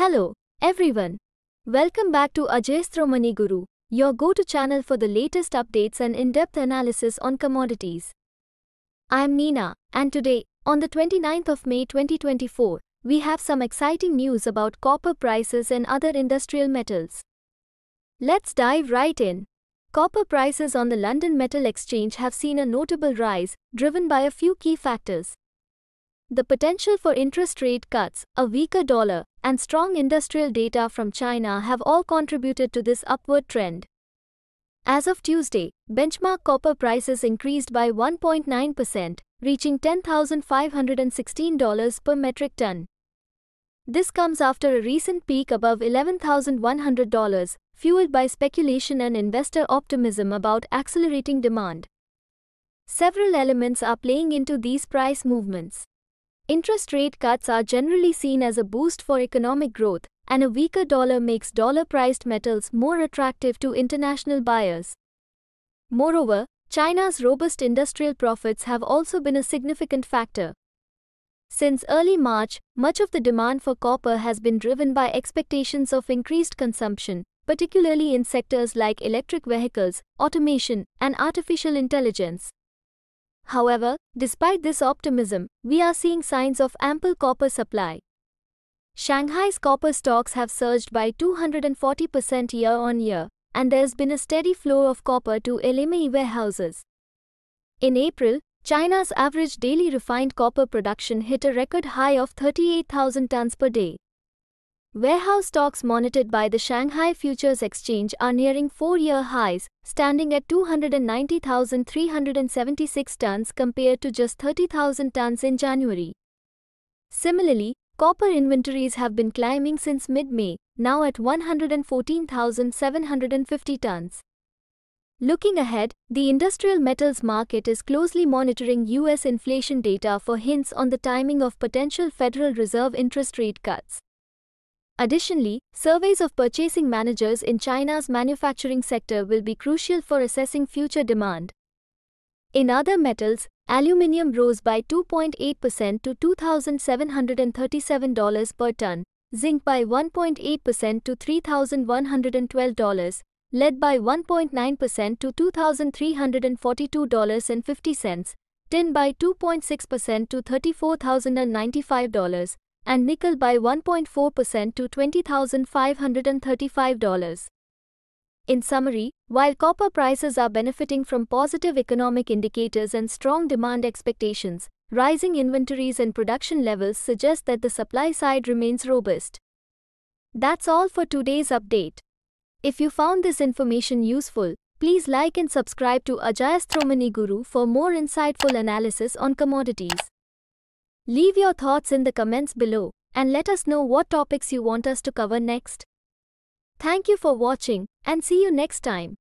Hello, everyone. Welcome back to Ajayasthromani Guru, your go-to channel for the latest updates and in-depth analysis on commodities. I am Neena, and today, on the 29th of May 2024, we have some exciting news about copper prices and other industrial metals. Let's dive right in. Copper prices on the London Metal Exchange have seen a notable rise, driven by a few key factors. The potential for interest rate cuts, a weaker dollar, and strong industrial data from China have all contributed to this upward trend. As of Tuesday, benchmark copper prices increased by 1.9%, reaching $10,516 per metric ton. This comes after a recent peak above $11,100, fueled by speculation and investor optimism about accelerating demand. Several elements are playing into these price movements. Interest rate cuts are generally seen as a boost for economic growth, and a weaker dollar makes dollar-priced metals more attractive to international buyers. Moreover, China's robust industrial profits have also been a significant factor. Since early March, much of the demand for copper has been driven by expectations of increased consumption, particularly in sectors like electric vehicles, automation, and artificial intelligence. However, despite this optimism, we are seeing signs of ample copper supply. Shanghai's copper stocks have surged by 240% year-on-year, and there's been a steady flow of copper to LME warehouses. In April, China's average daily refined copper production hit a record high of 38,000 tons per day. Warehouse stocks monitored by the Shanghai Futures Exchange are nearing 4-year highs, standing at 290,376 tons compared to just 30,000 tons in January. Similarly, copper inventories have been climbing since mid-May, now at 114,750 tons. Looking ahead, the industrial metals market is closely monitoring U.S. inflation data for hints on the timing of potential Federal Reserve interest rate cuts. Additionally, surveys of purchasing managers in China's manufacturing sector will be crucial for assessing future demand. In other metals, aluminium rose by 2.8% to $2,737 per ton, zinc by 1.8% to $3,112, lead by 1.9% to $2,342.50, tin by 2.6% to $34,095, and nickel by 1.4% to $20,535. In summary, while copper prices are benefiting from positive economic indicators and strong demand expectations, rising inventories and production levels suggest that the supply side remains robust. That's all for today's update. If you found this information useful, please like and subscribe to Ajayasthromani Guru for more insightful analysis on commodities. Leave your thoughts in the comments below, and let us know what topics you want us to cover next. Thank you for watching, and see you next time.